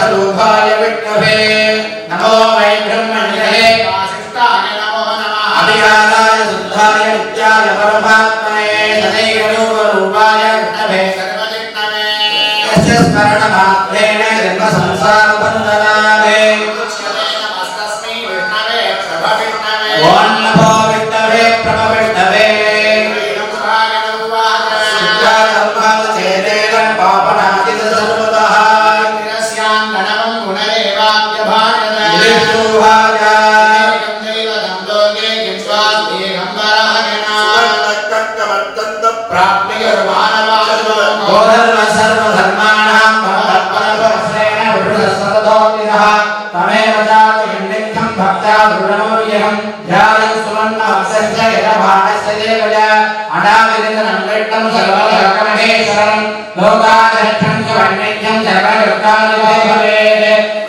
स्वरूपाय विष्णवे नमो वै ब्रह्मणे वासिष्ठाय नमो नमः अभिकाराय शुद्धाय नित्याय परमात्मने सदैवरूपाय विष्णवे सर्वजिष्णवे यस्य स्मरणमात्रेण जन्म संसारबन्धनाय उच्यते नमस्तस्मै विष्णवे प्रभविष्णवे ओं नमो विष्णवे प्रभविष्णवे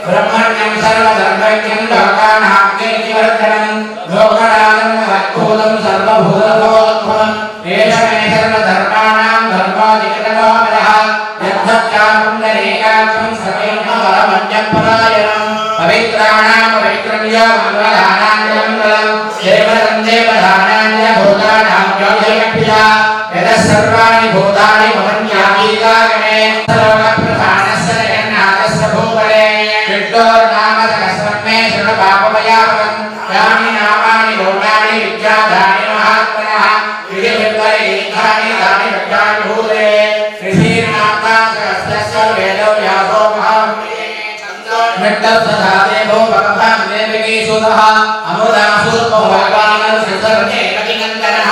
ब्रह्मण्यं सर्वधर्मज्ञं लोकानाग्निवर्धनं लोकनाथं वत्भूतं सर्वभूतभोत्भवम् एष मे सर्वधर्माणां धर्माधिकतमोपदः यद्धत्यापुण्डरीकाक्षं सर्वैर्मवरमन्यपरायणं पवित्राणां पवित्रं यो मङ्गलानां मङ्गलं देवतं देवदानां भूतानां योजयप्रिया यतः सर्वाणि भूतानि भवन्यागीकागणे सर्वप्रधानस्य जगन्नाथस्य भूपरे विष्णोर्नाम सहस्रमे शरणपापभयापहम् यानि नामानि गौणानि विद्याधानि महात्मनः विधिविद्वैधानि तानि विद्यानि भूते ऋषीर्नाम्ना सहस्रस्य वेदो व्यासो महामुनिः भो भगवान् देवकी सुतः अमुदासूर्पो भगवान् श्रीधर्मे कटिनन्दनः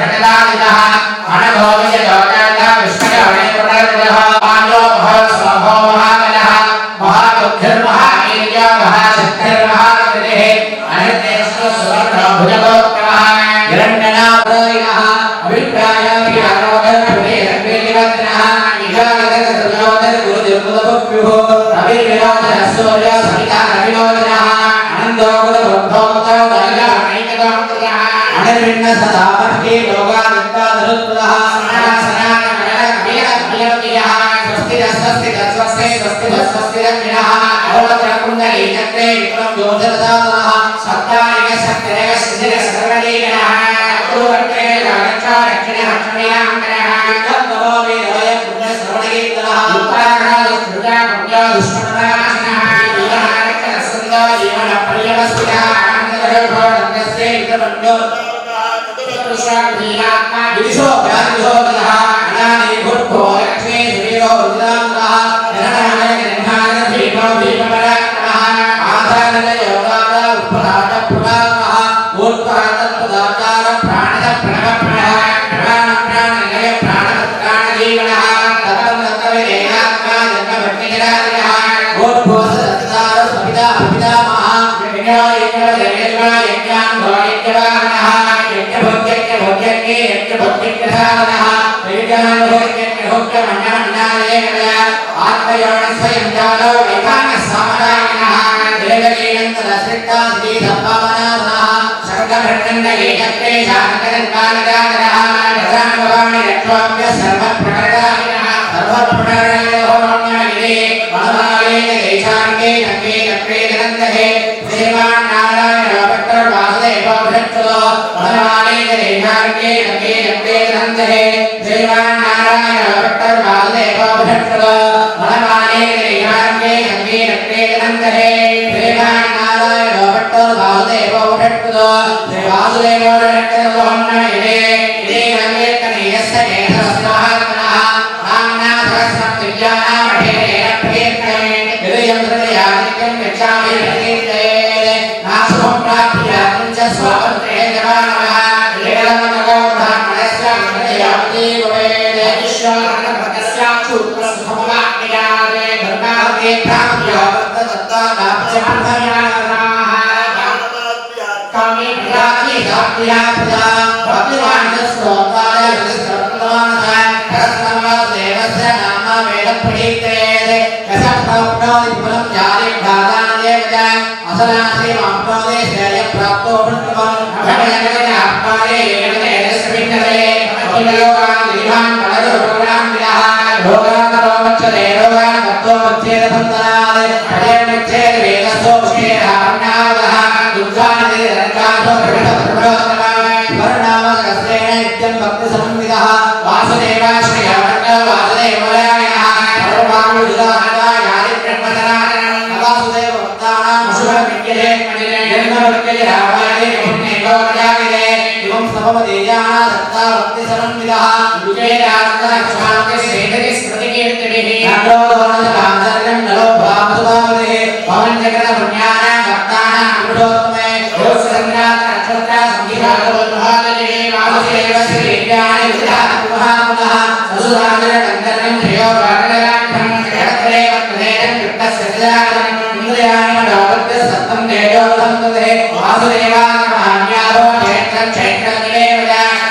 जगदादितः अनघोषय लोकान्तः विष्णुरवणे पुनर्विदः पाञ्चो महस्वभो महाबलः महाबुद्धिर्महावीर्यो महाशक्तिर्महाकृतिः अनिर्देशो सुवर्णो भुजगोत्तमः हिरण्यनाभरोहिणः अभिप्रायोऽभियानोदरविवेकविवर्धनः इहागतसर्वोदरगुरुदिर्मुदभुभ्युः रविर्विनोदनः सूर्यो सविता रविनोदनः अनन्दोगुदबुद्धोक्तो दरिद्रमणैकदोक्तः अनिर्विण्ण सदावर्गे लोकादित्यादरुत्तः सनातनकलकवियः स्वस्तिरस्वस्तिरस्वस्तिरस्वस्तिरस्वस्तिरन्विनः अवत्रकुण्डली चक्रे विक्रम योजनदातनः सत्तानिकशक्तिरेकशिशिरः सर्वलीकनः अक्रूरक्रे रक्षणः तद्भवो वेदोय पुण्यश्रवणकीर्तनः उत्तराखण्डस्फुटा पुण्यो दुष्मनाशनः जीवनारक्षणसुन्दो जीवनपर्यवस्थितः आनन्दगर्भोदन्तस्य विक्रमण्यो श्राद्धीयात्मा विदिशो व्याधिशोदनः अनानि भूर्भो लक्ष्मी सुवीरो रुद्रान्तः जननाय निर्माण भीमो भीमपराक्रमः आधानयोगाद उपधात प्रभावः ऊर्ध्वातत्पदाचार प्राणद प्रणवप्रणः प्राणं प्राणनिलय प्राणतत्प्राणजीवनः ततं तत्त्वविदेहात्मा जन्मभट्टिजरादिनः ऊर्ध्वोसदत्तार सविता पितामहः विनायकजयज्ञान्दो यज्ञवाहनः यज्ञभोग्यज्ञभोग्यज्ञे यज्ञभोग्यज्ञसाधनः विज्ञानभोग्यज्ञभोग्यमन्नमन्नालयकया आत्मयोनिस्वयं जालो वैखानः सामदायिनः देवकीनन्दनश्रिक्तास्ति सम्पावनाधनः सर्गभट्टन्दये चक्रे शानकरन्कालजातनः रसानुभवाणि रक्षोभ्य सर्वप्रकरणामिनः सर्वप्रकरणायोः वनमालेन देशाङ्गे चक्रे चक्रे जगन्दहे श्रीमान्नारायण भट्टर वासुदेवो भट्टो वनमालेन देशाङ्गे चक्रे चक्रे जगन्दहे श्रीमान्नारायण भट्टर वासुदेवो भट्टो वनमालेन देशाङ्गे चक्रे चक्रे जगन्दहे श्रीमान्नारायण भट्टर वासुदेवो भट्टो श्री वासुदेवो भट्टो वन्नयने इदे रङ्गेकनीयस्य केशवस्महात्मनः नाम्ना सहस्रं दिव्यानामठेन प्रीत्यमे हृदयं हृदयादिकं गच्छामि प्रकीर्तये नाशुभं प्राप्य पञ्च स्वपन्त्रे जवानः लेलमनगोधानस्य हृदयावतीवेद विश्वानभगस्याक्षुत्रसुभवाक्यादे धर्मादे प्राप्य वर्तदत्तादाप्यप्रभयानाः कामे प्रदाति साप्यापदा भक्तिवानस्तोताय विश्वत्वानः रत्नवादेवस्य नाम वेदपठितेदे कसप्राप्नोदिपुरं जाले भादादेवच असनासि माप्नोदे श्रेय प्राप्तो वृत्तवन् भगयगने आत्माये येगने यस्मिन्नले योगान् दीर्घान् कलयोगान् विदः योगान् रोमच्छते योगान् कर्तो मच्छेद सन्तनात् भजेन मच्छेद वेदसो मच्छेद हारण्यावदः दुर्गानिधि रङ्गासो प्रविष्टप्रभोत्तमाय वर्णामकस्तेन नित्यं भक्तिसमन्वितः वासुदेवा श्रीयावण्य वासुदेवरायणः सर्वभागविदुदानदाय आदित्यन्मदनाननं वासुदेव भक्तानां शुभविद्यते जन्मविद्यते रामायणे पुण्ययोगयागिरे इमं समवदेयाना दत्ता भक्तिसमन्वितः विजयात्मनक्षान्ति श्रीहरि स्मृतिकीर्तिभिः नन्दोदनसभासर्गं नलो भावसुभावदे पवनजगतपुण्यानां भक्तानां पुरुषोत्तमे योगसंज्ञात नक्षत्रा संगीतागोद्भागजे वासुदेव श्रीज्ञानि विद्यात्महामुनः वसुधाजन गन्धर्वं श्रेयोगानराक्षं जगत्रेव कृतेन कृष्णस्य सजातं इन्द्रियाणि मनोवद्य सत्तं तेजोवधं तदे वासुदेवानमान्यादो क्षेत्रं क्षेत्रमिवेव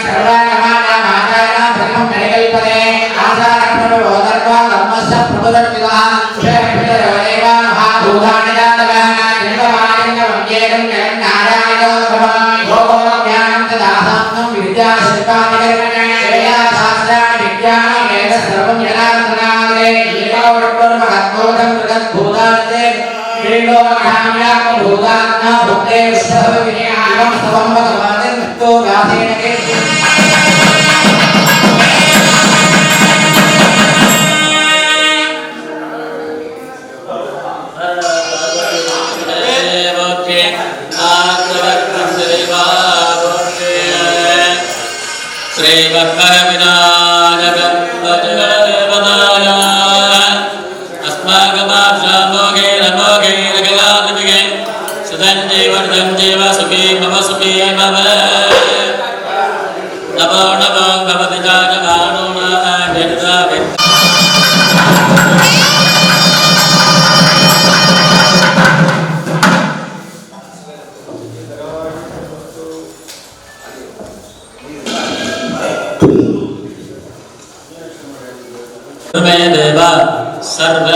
सर्वानमानामाचाराणां ब्रह्मं परिकल्पते आचारप्रभवोदर्वा धर्मस्य प्रबुद्धविदः सुषयपितरवदेवा महाभूतानि जातकः निर्वमालिङ्गमव्येकं जगन्नारायणोद्भवं योगो ज्ञानं तदासान्तं विद्याशिल्पानि कर्मणि वेदाशास्त्राणि विज्ञानं वेद सर्वं जनार्दनादे एकोर्महद्भूतं जगद्भूतानि श्रीलोकहाम्यात्मभूतात्मा भुक्ते विश्वविनियामं स्तवं भगवान् मृत्यो व्यासेन देवा सर्व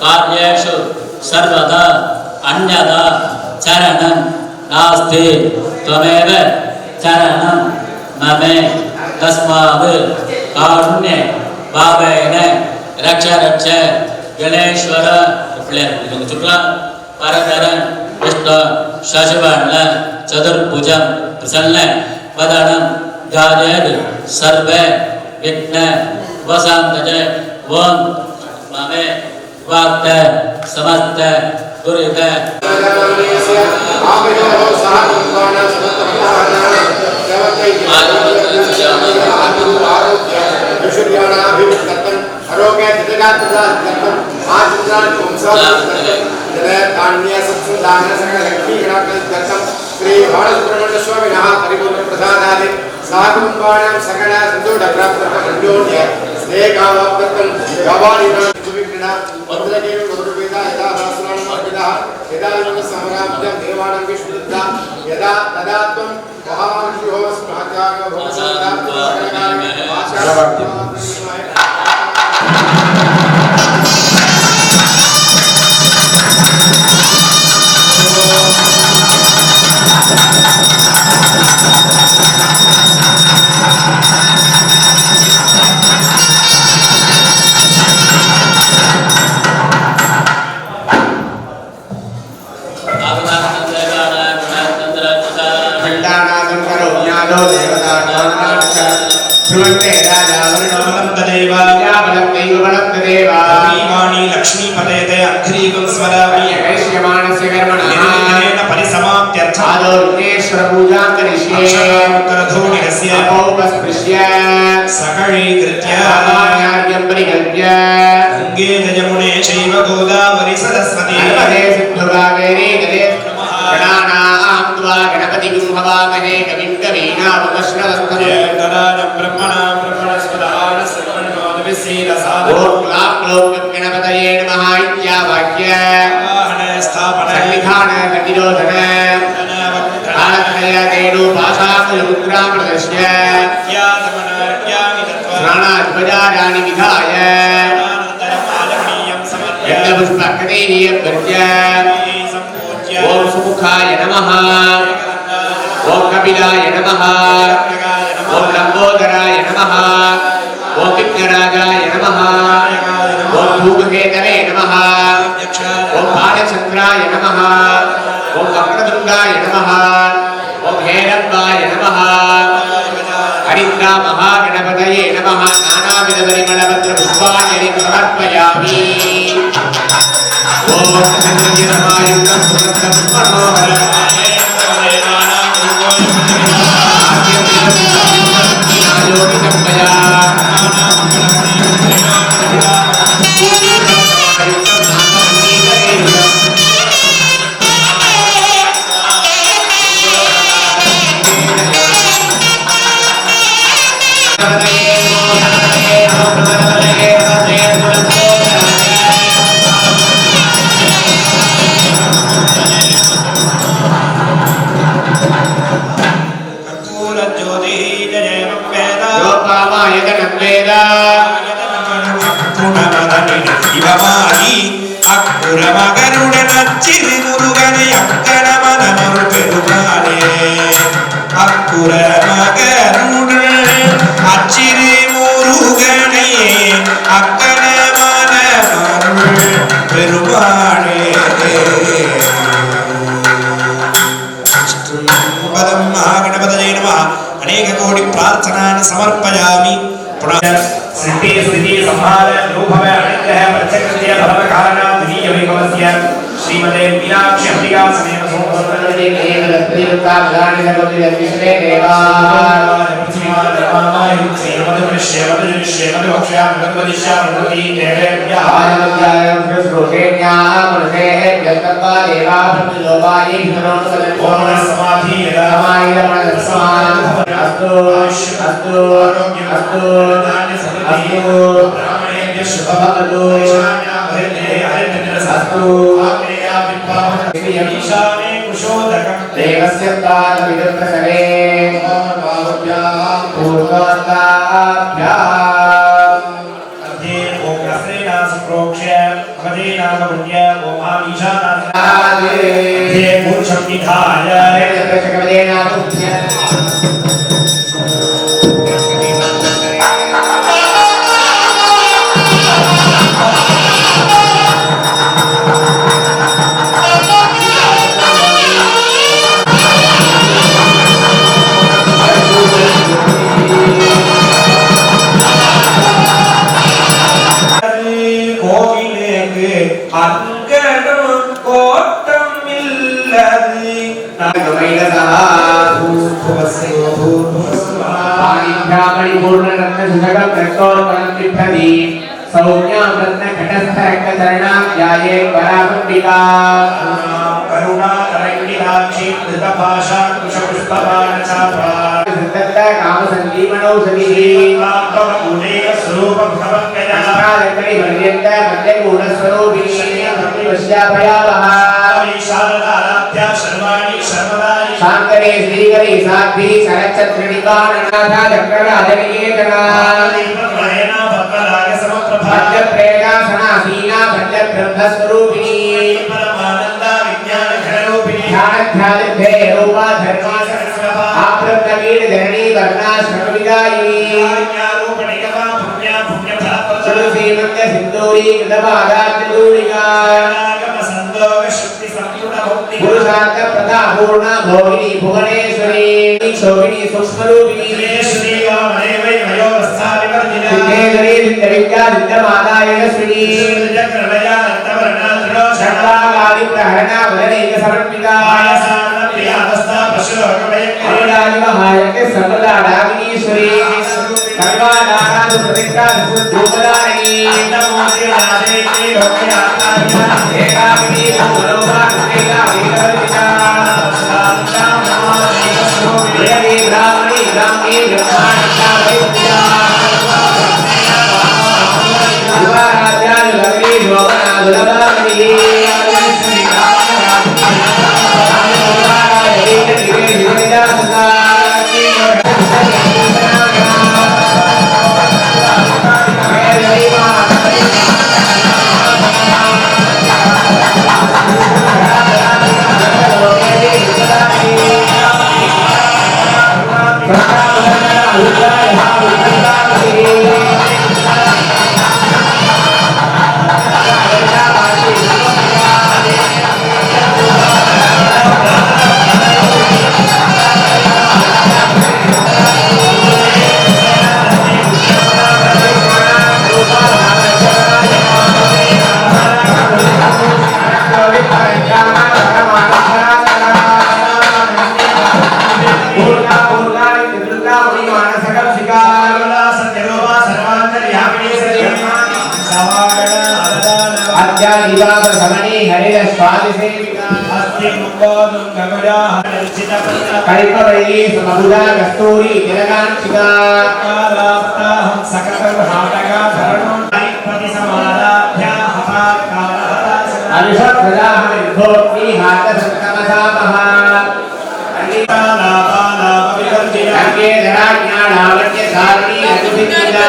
कार्येषु सर्वदा अन्यदा चरणं नास्ति त्वमेव चरणं ममे तस्मात् कारुण्य भावेन रक्ष रक्ष गणेश्वर शुक्ला परधर विष्णु शशिवर्ण चतुर्भुजं प्रसन्न वदनं ध्यायेत् सर्वे विघ्न वसंतज ओम ममे वाक्त समस्त दुरित श्री बालसुब्रह्मण्य स्वामिनः परिपूर्ण प्रसादादि साकुंबाणां सकला संतोष प्राप्तः अन्योन्य स्नेहावाप्तं गवाणिनां सुविघ्ना वन्द्रकेव गुरुवेदा यदा सहस्राणं अर्पितः यदा योग समराब्धं देवानां विष्णुद्धा यदा तदा त्वं महामनुष्यो स्महात्याग भवसदा सकलकार्ये आचार्य लक्ष्मीपदयते अग्रीकं स्वरामि वैश्यमानस्य कर्मणः परिसमाप्त्यर्थं विघ्नेश्वर पूजां करिष्ये अक्षरान्तरधूनिरस्य अपौपस्पृश्य सकलीकृत्य रामायार्यं परिकल्प्य गङ्गे जयमुने चैव गोदावरि सरस्वती नर्मदे सिन्धुकावेरी गदे गणानां त्वा गणपतिं हवामहे कविं कवीनामुपश्रवस्तम् तदानं ब्रह्मणां ब्रह्मणस्पदान सर्वण्णोदविसीदसाद ॐ क्लां क्लौं गणपतये नमः इत्यावाक्य स्थापन सन्निधान गतिरोधन कालत्रय तेनोपाशाकुलमुद्रामृतस्य स्नानाध्वजाराणि विधाय यज्ञपुष्पकटेनीयभ्यर्च्य ॐ सुमुखाय नमः ॐ कपिलाय नमः ॐ लम्बोदराय गजाननाय नमः ओम विघ्नराजाय नमः ओम धूमकेतवे नमः ओम बालचंद्राय नमः ओम वक्रतुंडाय नमः ओम हेरंबाय नमः हरिद्रा महागणपतये नमः नानाविध परिमलपत्र पुष्पाञ्जलिं समर्पयामि ओम चंद्रमायुक्तं सुगन्धं मनोहरं அக்குரமகனுடனச்சிறு முருகனை அக்கணமனமரு பெருமானே அக்குரமகனுடன் அச்சிறு முருகனை அக்கணமனமரு பெருமானே பதம் மகாகணபதயே நமः अनेक कोटि प्रार्थनान् समर्पयामि सिद्धि स्थिति संहार रूपः अनित्यः प्रत्यक्षस्य भव कारणा द्वितीय वैभवस्य श्रीमते मीनाक्षी अंबिका समेत सोमसुन्दरवती केवलप्रियुक्ता भगानि सर्वति विश्वे देवा देवस्य तालविदुर्प्रसवे पूर्वोत्ताभ्याम् अध्ये ओम रसेना संप्रोक्ष्य भगदेना पुण्य ओम ईशानाय अध्ये पुरुषं निधाय प्रशकवदेना पुण्य அங்கடம் கோட்டம் இல்லது सौम्यामृतघटस्थरणाध्याये परापण्डिका करुणाकरण्डिलाक्षी धृतभाषा कुशपुष्पबाणचापा कामसञ्जीवनौषधिः शांकरे श्रीकरे साध्वी सरच्छत्रिणिका ननाथा चक्रराजनिकेतना पंचप्रेतासनासीना पंचब्रह्मस्वरूपिणी ध्यानध्यानभे रूपा धर्मा आप्रत्नकीर धरणी वर्णा श्रमविदायिनी श्रीमन्त सिंदूरी कृतपादात्मूलिका पुरुषार्थ प्रथा पूर्णा भोगिनी भुवनेश्वरी शोभिनी सूक्ष्मरूपिणी सिद्धेश्वरी सिद्धविद्या सिद्धमाता यशस्विनी शक्ताकाली प्रहरणा वदनैक समर्पिता महायज्ञ सर्वदा रागिनीश्वरी सर्वादानादु प्रतिष्ठा धूपदायिनी एकाकिनी मनोभा कृष्णेका वेदवर्जिता देवी ब्राह्मणी ब्राह्मी ब्रह्माण्डा वैद्या युवाराध्यानि लग्नी शोभना दुर्लभामणि Hallelujah. आदिसेविका अस्ति मुक्कोदं गगजाः दर्शितपत्र कल्पवल्ली समबुधा कस्तूरी तिलकांक्षिका कालाप्ताहं सकलं हाटका धरणं पति समादाभ्या हताकालहता अरिषप्रजाः विभोक्ति हातसंकमसामः कालापालापविवर्जिता अर्घ्ये धराज्ञानावत्य सारणी रघुभिन्दिता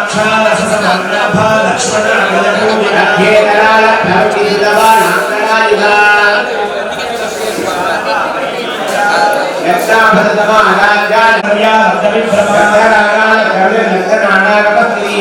क्षारसमग्रभा लक्ष्मणगजपूजिता अर्घ्ये धरालभ्यविदवानान्तरायुधा यत्ताभदतमाराज्ञान सर्व्याब्दविभ्रमणरागालकर्णनन्दनानागपत्नी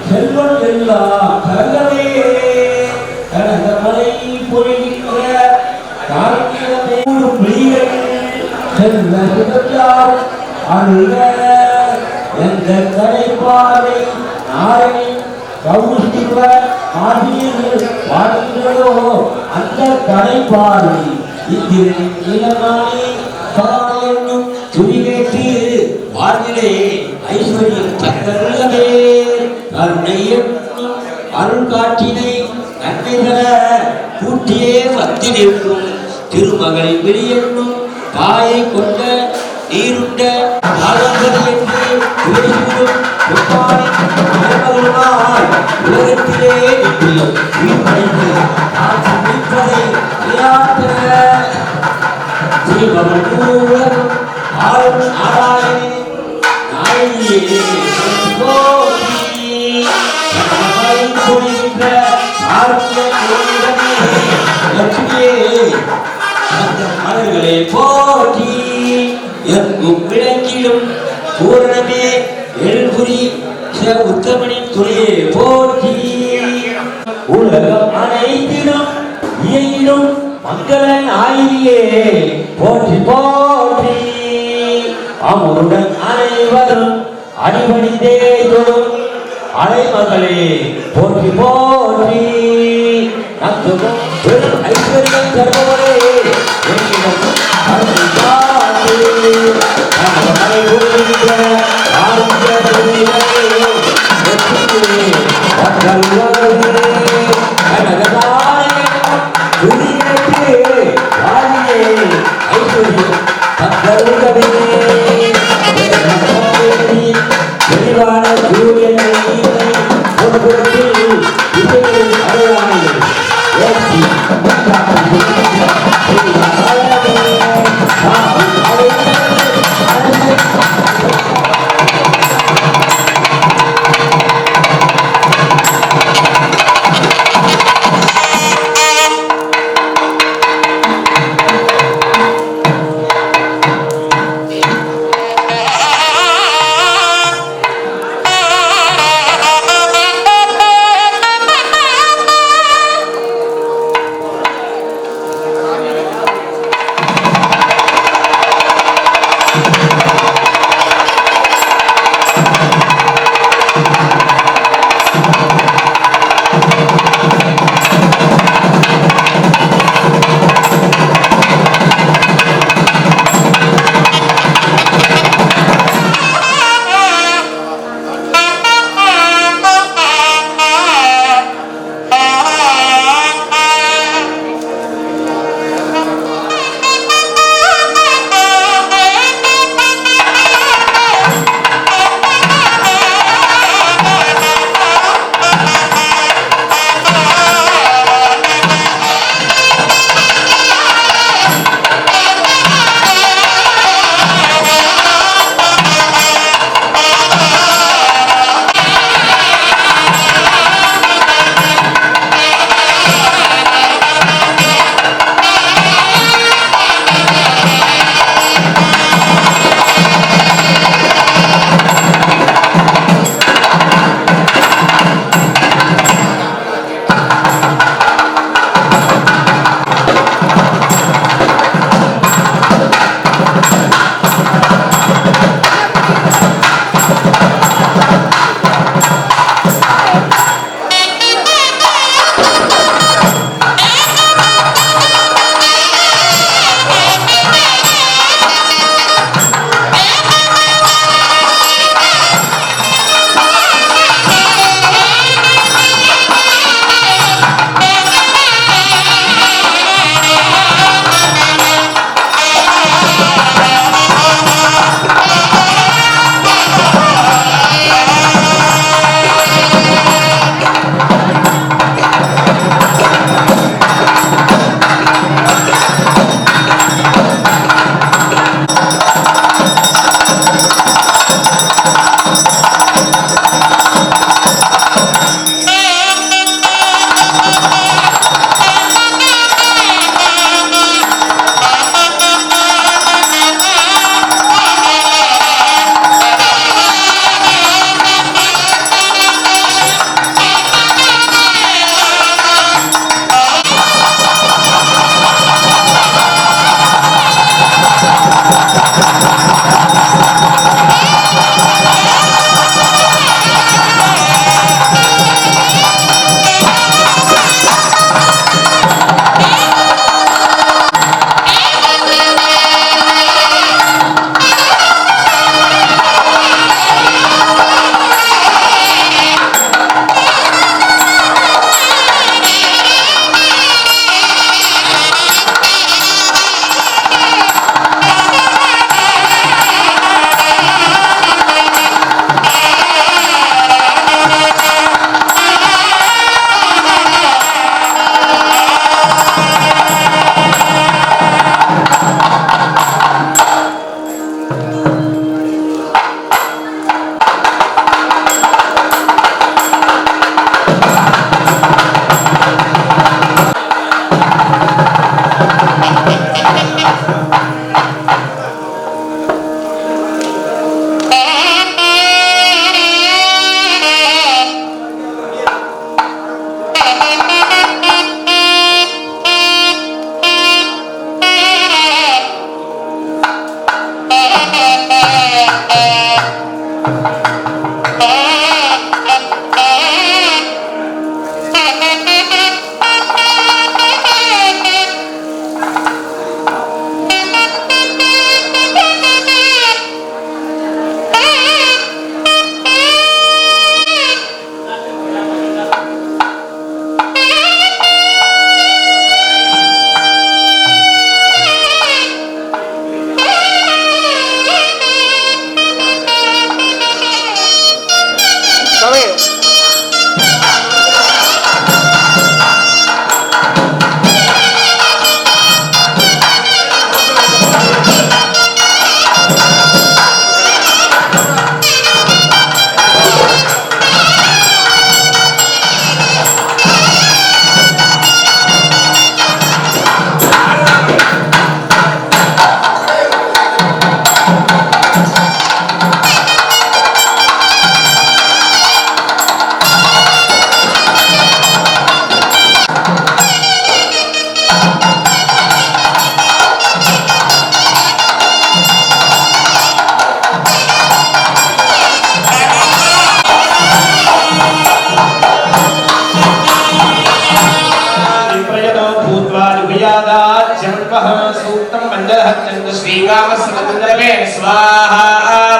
செல்வம் எல்லாம் கருதவே கடந்த மலை பொழிகின்ற காரணமே செல்வ சுதந்தார் அருக எந்த கடைப்பாறை நாரணி கௌசிவ ஆகியர்கள் பாடுகிறதோ அந்த கடைப்பாறை இந்திரனின் இளமானே என்னும் துணிகேட்டு வாழ்விலே ஐஸ்வர்யம் தந்தருளவே கருணை என்னும் அருள் காட்டினை நன்மைகள கூட்டியே வந்து நிற்கும் திருமகளின் வெளியென்னும் தாயை கொண்ட நீருண்ட ஆலம்பதி என்று உலகிலும் உலகத்திலே நின்று உயிர்ப்படைந்து நான் சந்திப்பதை ஸ்ரீபவன் ஆளும் ஆராயணே நாளையே பொழிகின்ற லட்சுமியே அந்த மலர்களே போற்றி எங்கும் விளங்கிடும் பூரணமே எழுபுரி உத்தமனின் துணையே போற்றி உலகம் அனைத்திலும் இயங்கிடும் மங்களன் ஆயிரியே போற்றி போற்றி அமுருடன் அனைவரும் அடிபணிந்தே தொழும் அலைமகளே போற்றி போற்றி நத்துக்கும் பெரும் ஐஸ்வர்யம் தருபவரே என்னிடம் அருள் காட்டு மலை பொழிகின்ற ஆரோக்கிய பெருமைகளே வெற்றியே வந்தருள்வரே கனகதாரகம் துதியேற்று வாழியே ஐஸ்வர்யம் தந்தருள்வரே தெளிவான சூரியனை ஒரு புறத்தில் இசையின் அடையாளை ஏற்றி श्रीकामस्वतंत्रमे स्वाहा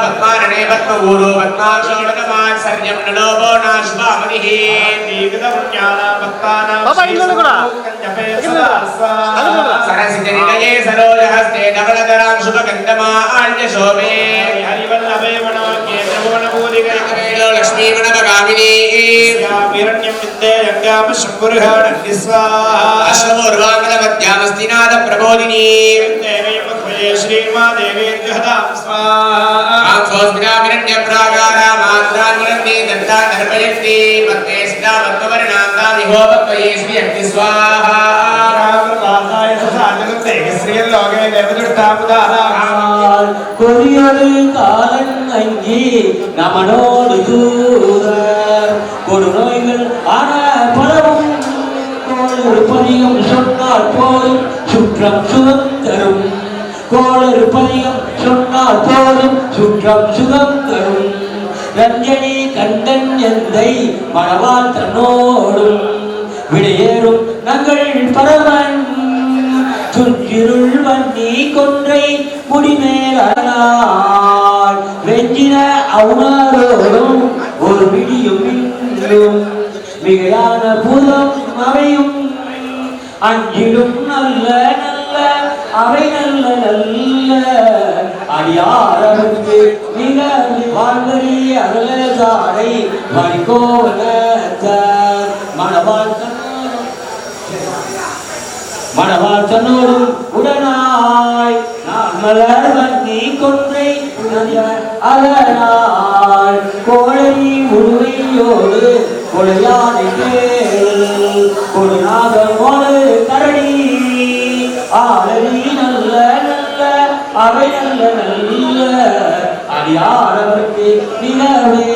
पद्मारणे पद्मगुरु पद्माक्षोणकमात्सर्यं नलोभो नाश्वामनिः दीर्घतमुज्ञानां भक्तानां सरसिजनिलये सरोजहस्ते धवलधरां शुभगन्धमाल्यशोभे हरिवल्लभे वनाख्ये त्रिभुवनभूतिकैकमेलो लक्ष्मीवनभगामिनी हिरण्यं विद्ये यज्ञाम शम्भुर्हणन्ति स्वाहा अश्वमूर्वाङ्गलमध्यामस्तिनाद प्रबोधिनी श्रीमादेवी गहदां स्वाहा आंसोस्मिनामिरण्यप्राकारा मात्रान्वरन्ति दन्ता दर्पयन्ति पत्ते सिता पद्मवर्णान्ता विहोपत्वये श्रीयन्ति स्वाहा रामपादाय ससाजगते श्रीयल्लोके देवदुष्टापुदाः கொடியொரு காலன் அங்கி நமனோடு தூதர் கொடுநோய்கள் ஆன பலவும் கோளறு பதிகம் சொன்னால் போதும் சுற்றம் சுதந்தரும் கோளறு பதிகம் சொன்னால் போதும் சுற்றம் சுதந்தரும் ரஞ்சனி கண்டன் எந்தை மணவாள் தன்னோடும் விடையேறும் நங்கள் பரவன் சுற்றிருள் வன்னி கொன்றை முடிமேலாய் வெஞ்சின அவுணரோடும் ஒரு விடியும் மின்னும் மிகையான பூதம் அவையும் அஞ்சிலும் நல்ல நல்ல அவை நல்ல நல்ல அடியாரருக்கு மிக வாழ்வரி அகல சாடை மணிக்கோவல மணவாள் தன்னோடும் உடனாய் நான் மலர் வன்னி கொன்றை அதனால் கோழை உருவையோடு கொலையானை கொடுநாதமோடு கரடி ஆளறி நல்ல நல்ல அவை நல்ல நல்ல அடியாரவர்க்கு நிலவே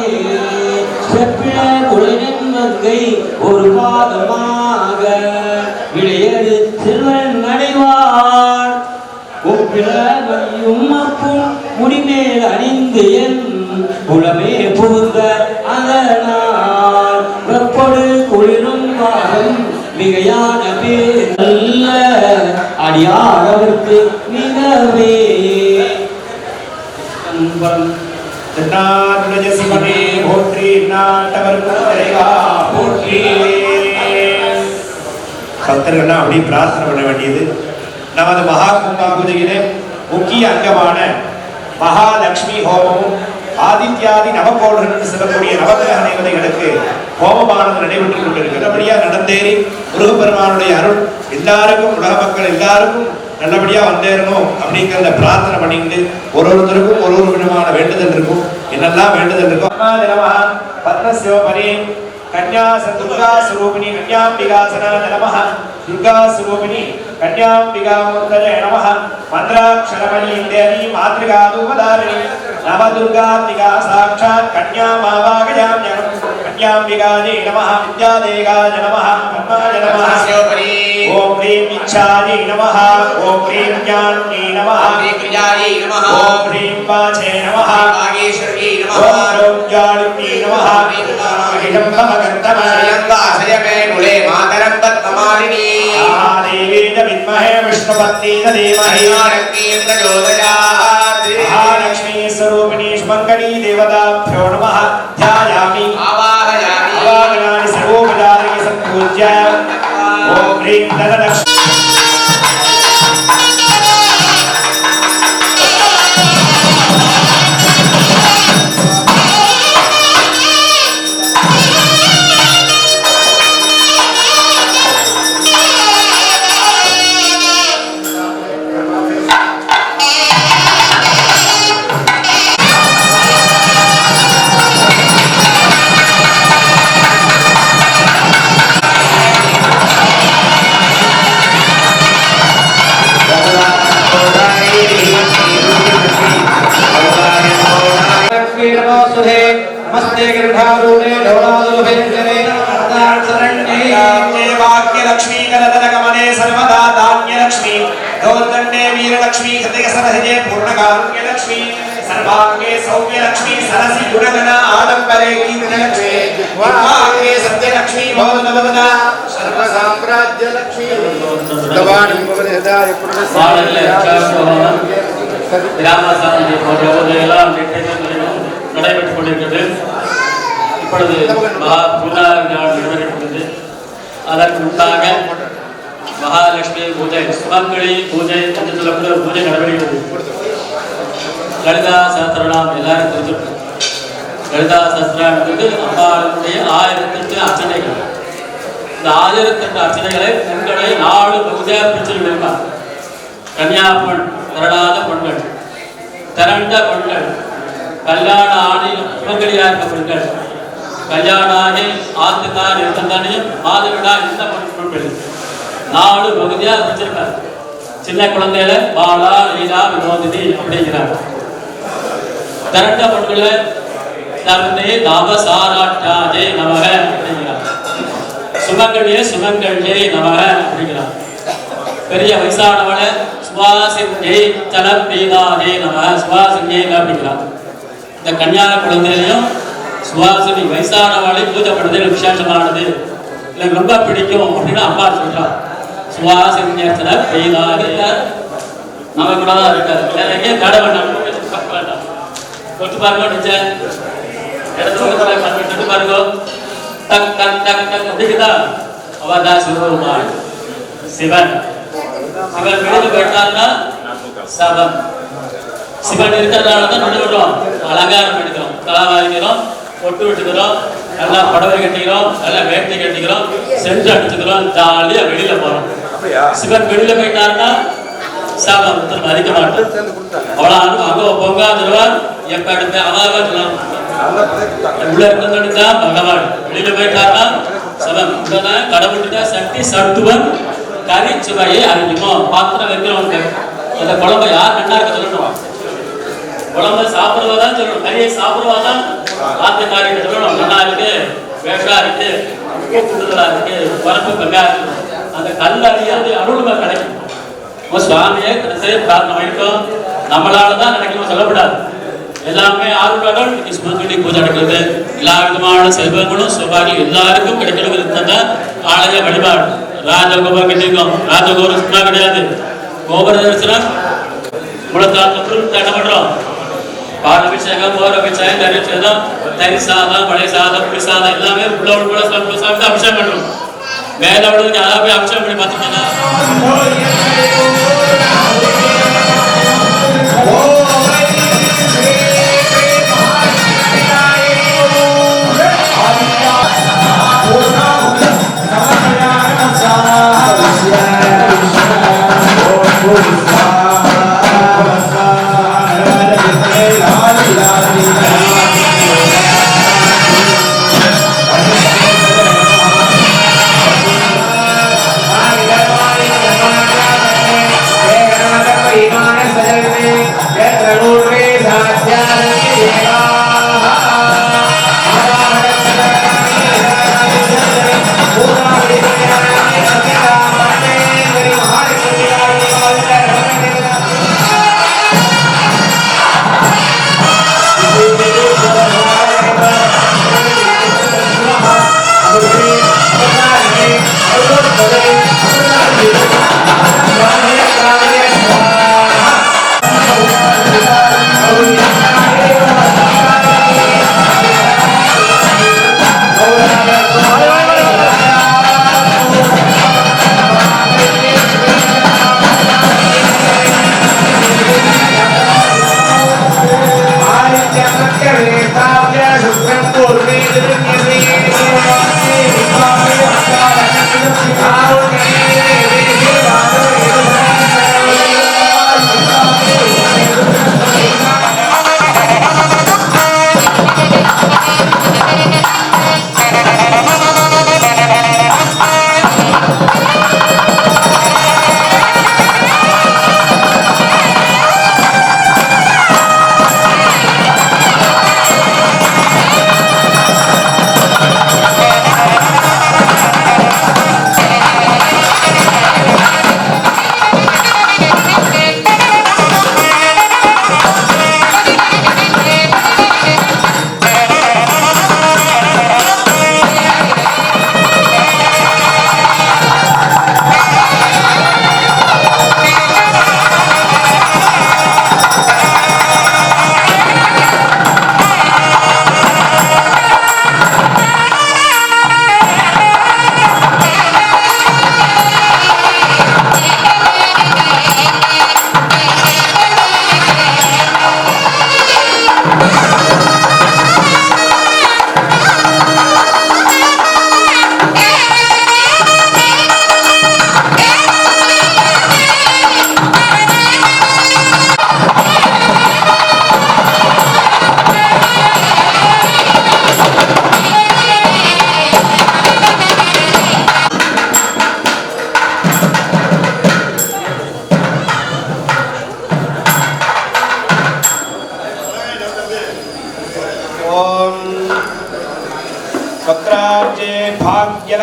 செப்பிழ குளிரின் மங்கை ஒரு பாதமாக விளையடு செல்வன் அடைவார் ஒப்பிழையும் அப்பும் முடிமேல் அணிந்து என் புலமே புகுந்த அதனால் வெப்பொடு குளிரும் வாரம் மிகையான பேர் நல்ல அடியாரவர்க்கு மிகவே சிவனே போற்றி நாட்டவர்க்கும் இறைவா போற்றி. பக்தர்கள்னா அப்படி பிரார்த்தனை பண்ண வேண்டியது. நமது மகா கும்பா பூஜையிலே முக்கிய அங்கமான மகாலட்சுமி ஹோமமும் ஆதித்யாதி நவகோள்கள் என்று சொல்லக்கூடிய நவகிரக தேவதைகளுக்கு ஹோமமானது நடைபெற்றுக் கொண்டிருக்கிறது. நல்லபடியா நடந்தேறி முருகப்பெருமானுடைய அருள் எல்லாருக்கும் உலக மக்கள் எல்லாருக்கும் நல்லபடியா வந்தேறணும் அப்படிங்கிறத பிரார்த்தனை பண்ணிக்கிட்டு ஒருத்தருக்கும் ஒரு விதமான வேண்டுதல் இருக்கும். என்னெல்லாம் வேண்டுதல் இருக்கும்? பத்மஸ்யோபரி कन्या दुर्गा स्वरूपिणी कन्याम्बिकासना नमः दुर्गा स्वरूपिणी कन्याम्बिका मूर्तये नमः मंत्राक्षरमयी देवी मातृका धूपधारिणी नव दुर्गात्मिका साक्षात् कन्यामावाहयाम्यहं कन्याम्बिकायै नमः विद्यादेगाय नमः ब्रह्माय नमः ओम ह्रीं इच्छायै नमः ओम ह्रीं ज्ञान्यै नमः ह्रीं क्रियायै नमः ओम ह्रीं वाचे नमः वागीश्वर्यै नमः ओम ज्ञानिन्यै नमः हिडम्बमगन्तमयङ्गाशयमे मातरं पद्ममालिनी महादेवी च विद्महे विष्णुपत्नी च धीमहि प्रचोदयात् महालक्ष्मी स्वरूपिणी मंगली देवताभ्यो नमः ध्यायामि आवाहयामि आवाहनानि सर्वोपचारिणी सम्पूज्य ओम ह्रीं धनलक्ष्मी नमस्ते गृहारूणे लोलादुभेंजने शरण्ये वाक्य लक्ष्मी कलदलगमने सर्वदा धान्य लक्ष्मी दोर्दण्डे वीर लक्ष्मी हृदय सरहजे पूर्णकारुण्य लक्ष्मी सर्वांगे सौम्य लक्ष्मी सरसी गुणगण आडंबरे कीर्तन लक्ष्मी वाक्ये सत्य लक्ष्मी भवनवदा सर्व साम्राज्य लक्ष्मी भगवान भवनदाय पुरुष கிராம சாந்தி போன்ற பூஜைகளால் நடைபெற்றுக் கொண்டிருக்கிறது. இப்பொழுது மகா பூஜாரி நாள் நடைபெறுகிறது. அதற்கு முன்பாக மகாலட்சுமி பூஜை, சுமங்கலி பூஜை என்று சொல்லக்கூடிய ஒரு பூஜை நடைபெறுகிறது. லலிதா சஹஸ்ரநாமம் எல்லாரும் தெரிஞ்சிருக்கும். லலிதா சஹஸ்ரநாமம் என்பது அம்பாளுடைய 1008 அர்ச்சனைகள். இந்த 1008 அர்ச்சனைகளை பெண்களை 4 பகுதியாக பிரிச்சிருக்காங்க. கன்னியா பெண், திரளாத பெண்கள், திரண்ட பெண்கள், கல்யாண ஆணி சுமங்கலியா இருக்க பெண்கள், கல்யாண ஆணி ஆத்துக்கார் இருந்தானையும் மாதவிடா இந்த பெண்கள் 4 பகுதியா பிரிச்சிருக்காங்க. சின்ன குழந்தைகளை பாலா, லீலா, வினோதினி அப்படிங்கிறாங்க. திரண்ட பெண்களை தந்தை தாபசாராட்டாஜே நமக அப்படிங்கிறாங்க. சுமங்கலியே சுமங்கல்யே நமக அப்படிங்கிறாங்க. பெரிய வயசானவளை சுவாசிங்கே தலப்பீதாதே நம சுவாசிங்கே அப்படிங்கிறாங்க. இந்த கன்னியார குழந்தையிலையும் சுவாசினி வயசானவளை பூஜை பண்ணுறது விசேஷமானது, இல்லை ரொம்ப பிடிக்கும் அப்படின்னு அம்மா சொல்றாங்க. சுவாசிங்க தலப்பீதாதே நம்ம கூட தான் இருக்காது. வேற எங்கேயும் கடை வேண்டாம், வேண்டாம் தொட்டு பாருங்க. நிச்சயம் இடத்துல பாருங்க. டக் டக் டக் டக் அப்படிங்குதா அவதான் சிவபெருமாள் சிவன். சிவன் வெளியில போயிட்டாருன்னா சபம். சிவன் இருக்கிறதுனால தான் நடுவிடுறோம், அலங்காரம் எடுக்கிறோம், தலை வாங்கிக்கிறோம், பொட்டு விட்டுக்கிறோம், நல்லா புடவை கட்டிக்கிறோம், நல்லா வேட்டி கட்டிக்கிறோம், சென்று அடிச்சுக்கிறோம், ஜாலியா வெளியில போறோம். சிவன் வெளியில போயிட்டாருன்னா சாபம் மதிக்க மாட்டோம். அவ்வளோ அங்க பொங்காதுருவார் எப்ப எடுத்து அவாதான் உள்ள இருக்கிறதா பகவான். வெளியில போயிட்டாருன்னா சபம். கடவுள்கிட்ட சக்தி சத்துவன் கறி சுவையை அறிஞ்சுக்கும். பாத்திரம் வைக்கிறவங்க அந்த குழம்பை யார் கண்ணா இருக்க சொல்லணும். குழம்பை சாப்பிடுவதான் சொல்லணும், கறியை சாப்பிடுவாதான் ஆத்தியக்காரிட்ட சொல்லணும். நல்லா இருக்கு, வேஷா இருக்கு, உப்பு கூடுதலா இருக்கு, பரப்பு கம்மியா இருக்கு. அந்த கல் அறியாது அருள்மை கிடைக்கும். சுவாமியை பிரார்த்தனை பண்ணிட்டோம், நம்மளாலதான் நினைக்கணும் சொல்லக்கூடாது. எல்லாமே ஆர்வலர்கள் சுமங்கலி பூஜை நடக்கிறது. எல்லா விதமான செல்வங்களும் சௌபாகியம் எல்லாருக்கும் கிடைக்கணும். ஆலய வழிபாடு ராஜகோபுரம் கட்டிருக்கோம். ராஜகோபுரம் சும்மா கிடையாது. கோபுர தரிசனம் முழத்தாத்து என்ன பண்றோம்? பால் அபிஷேகம், போர் அபிஷேகம், தரிசனம், தரி சாதம், பழைய சாதம், புளி சாதம் எல்லாமே உள்ளவங்க கூட சாப்பிட்டு அபிஷேகம் பண்ணணும். மேல உள்ளதுக்கு அதான் போய் அபிஷேகம் பண்ணி பார்த்தீங்கன்னா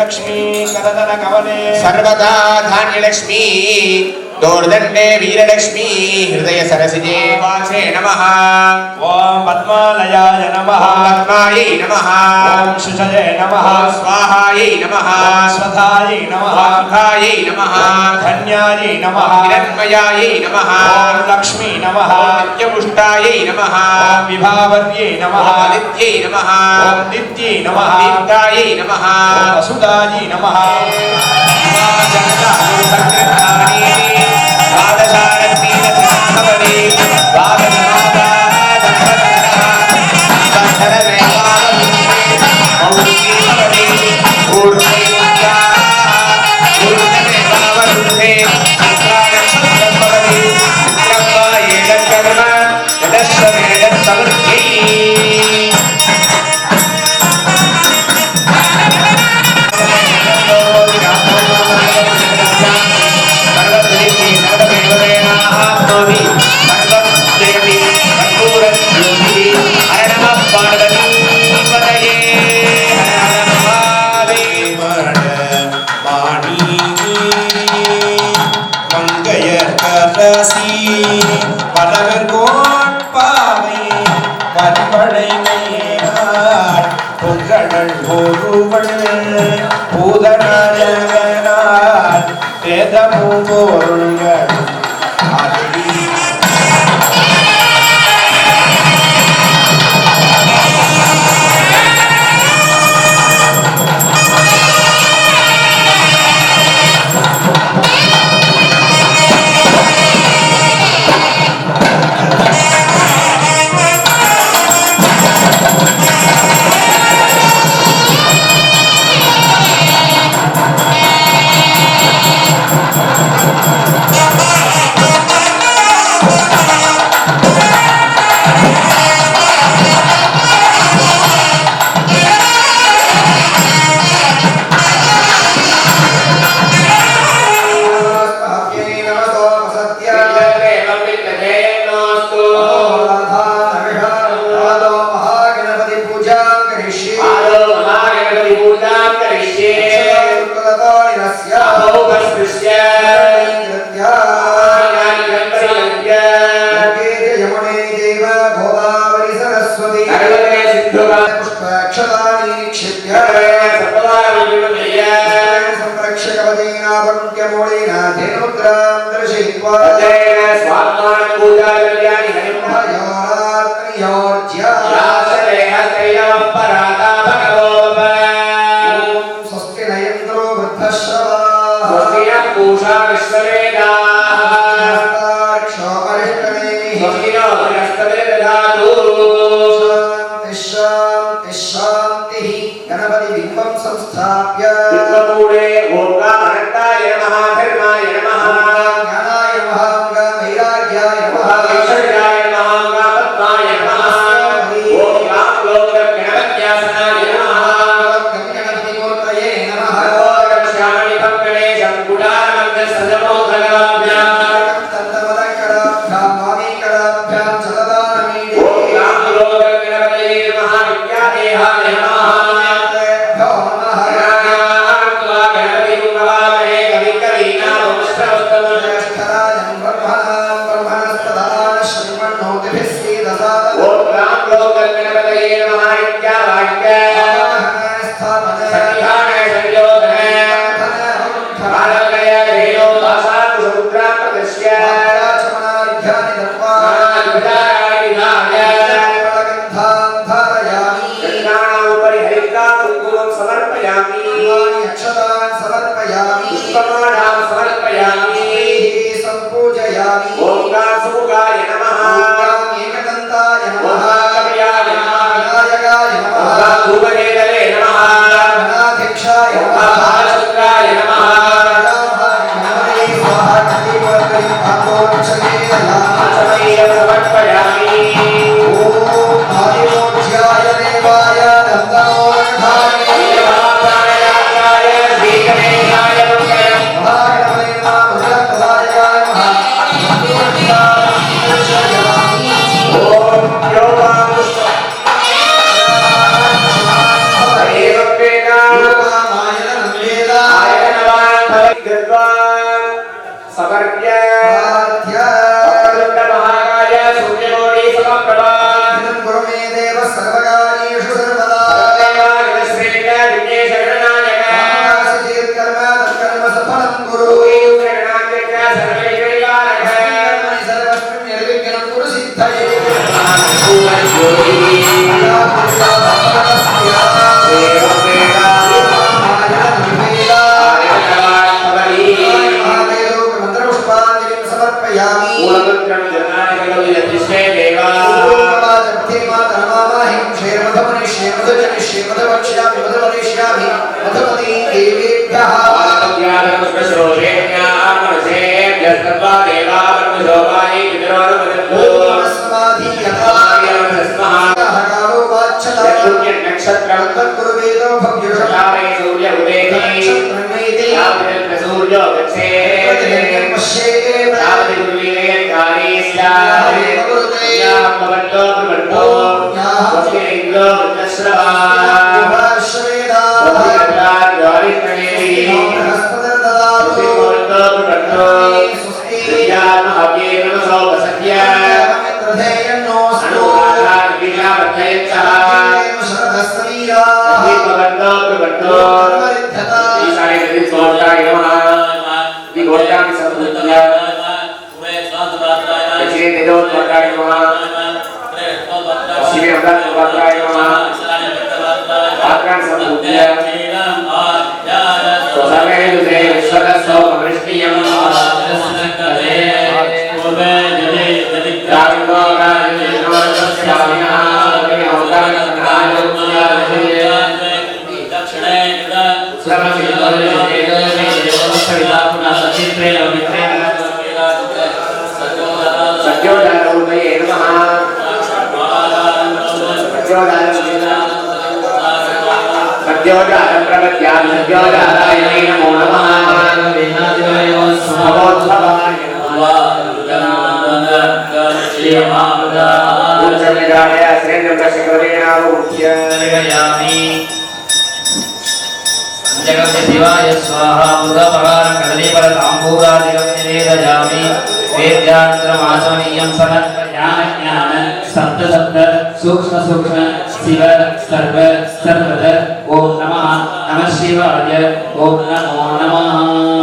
लक्ष्मी करदन कवले सर्वदा धान्यलक्ष्मी दोर्दंडे वीरलक्ष्मी हृदय सरसिजे वाचे नमः ओम पद्मालयाय नमः पद्मायै नमः ओम शुचये नमः स्वाहायै नमः स्वधायै नमः स्वाहायै नमः धन्यायै नमः हिरण्मयायै नमः ओम लक्ष्मी नमः नित्यपुष्टायै नमः ओम विभावर्यै नमः नित्यै नमः ओम नित्यै नमः दीप्तायै नमः ओम वसुदायै नमः शिवाय स्वाहा मुदपहार कदलीफल तांबूलादिकं निवेदयामि वेद्यान्त्रमाचमनीयं ज्ञान सप्त सप्त सूक्ष्म सूक्ष्म शिव सर्व सर्वद ओम नमः नमः शिवाय ओम नमो नमः।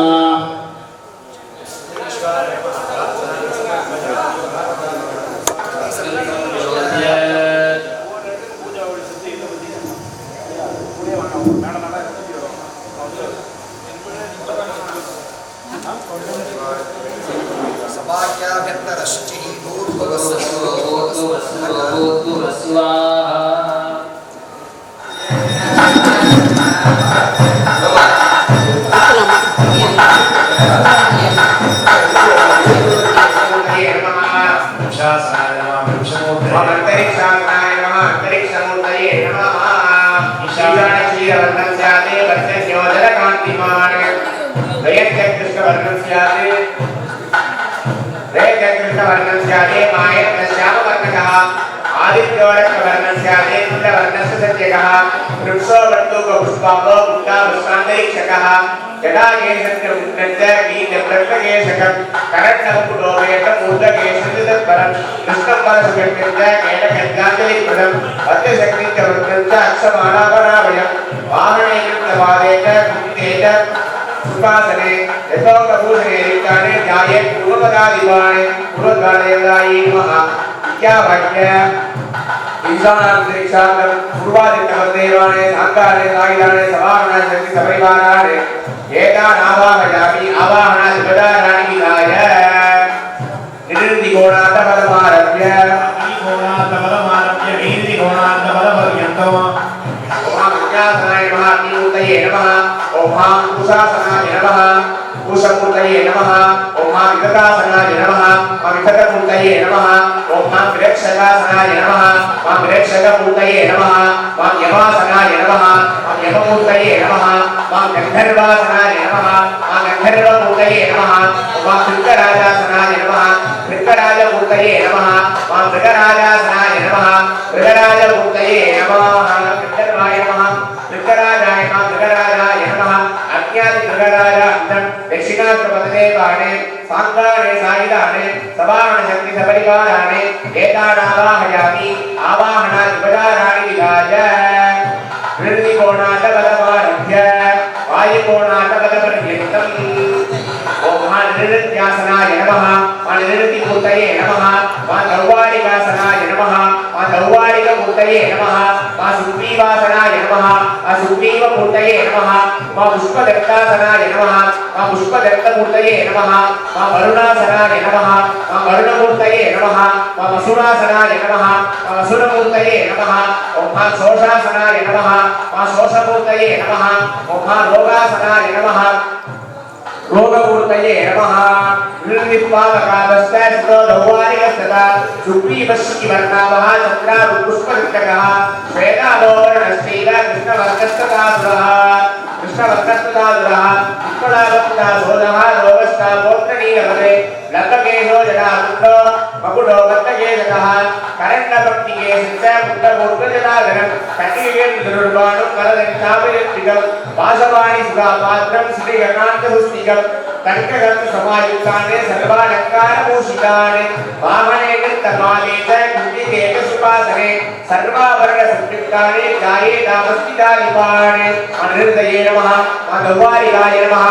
मूर्तये नमः मा दौवारिकासनाय नमः मा दौवारिकमूर्तये नमः मा सुग्रीवासनाय नमः मा सुग्रीवमूर्तये नमः मा पुष्पदत्तासनाय नमः मा पुष्पदत्तमूर्तये नमः मा वरुणासनाय नमः मा वरुणमूर्तये नमः मा वसुरासनाय नमः मा वसुरमूर्तये नमः ओम मा शोषासनाय नमः मा शोषमूर्तये नमः ओम मा रोगासनाय नमः रोगमूर्तये नमः निर्विपादकादस्तास्तो दौवारिकस्तदा सुग्रीवश्रीवर्णावः चन्द्रारुपुष्पविष्टकः श्वेतालोवर्णश्रील कृष्णवर्णस्तदासुरः कृष्णवर्णस्तदासुरः पुष्पलाभक्तासोदः रोगस्तापोत्रनीलवरे लक्ककेशो जनापुत्रो मकुटो वत्तकेशकः करण्डभक्तिकेशश्च पुत्रमूर्धजनाधरं कटिकेन्द्रुर्वाणुं करदक्षाभिरक्षितं वासवाणि सुधापात्रं श्रीगणान्तपुस्तिकं तर्कगन्तसमायुक्तानि सर्वालङ्कारभूषितानि वामने कृतमाले च कुटिकेकसुपासने सर्वाभरणसंयुक्तानि गाये दामस्तिदालिपाणि अनिरुद्धये नमः गौवारिकाय नमः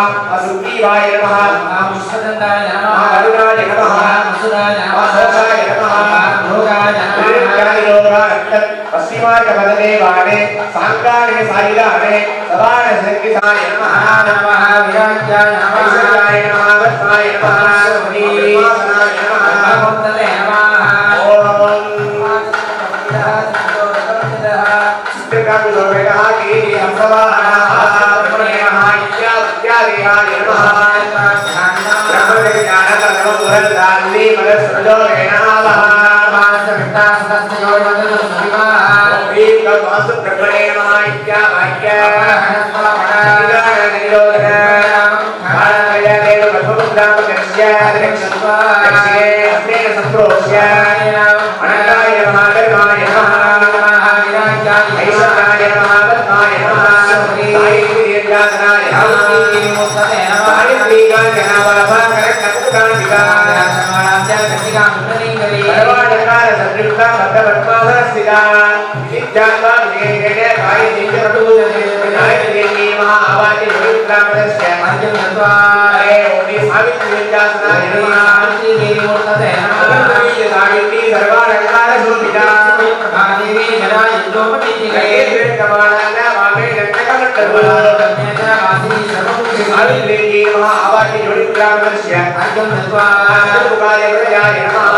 सुग्रीवाय नमः पुष्पदन्ताय नमः अरुणाय नमः असुराय नमः सोषाय नमः भोगाय नमः पश्चिमार्कपदने वाणे साङ्गाणे सायुधाने सवाणशक्तिसाय नमः नमः विराज्याय नमः ऐश्वर्याय नमः वत्साय नमः सोमनीवासनाय नमः नमोस्तते नमः चित्रकाकुलोभेदः कीर्तिहंसवाहनः ब्रह्मणेनः इत्यादिहाय नमः ब्रह्मज्ञानकर्मपुरन्दान्वी मदसृजोरेणावः ब्रह्मणे नमः इत्यावाक्य संप्रोक्ष्य अनन्ताय नमः धर्माय नमः ऐश्वर्याय नमः वत्साय नमः सायित्रीर्यासनाय नमः सर्वाणकार संयुक्ता भद्रपद्मासनस्थिता विद्यात्मा विजयेन कायेन्द्रप्रभूतते विनायकदेवी महावाति पवित्रामदस्य मध्यं तत्वारे ओमि सावित्रीर्यासनाय नमः देवीमूर्तते नमः सावित्री सर्वाणकार शोभिता प्रभादेवी जरायुद्धोपति कमानान वामे सावित्री महावाति पवित्रामदस्य मध्यं तत्वारे पुकार्यवरयाय नमः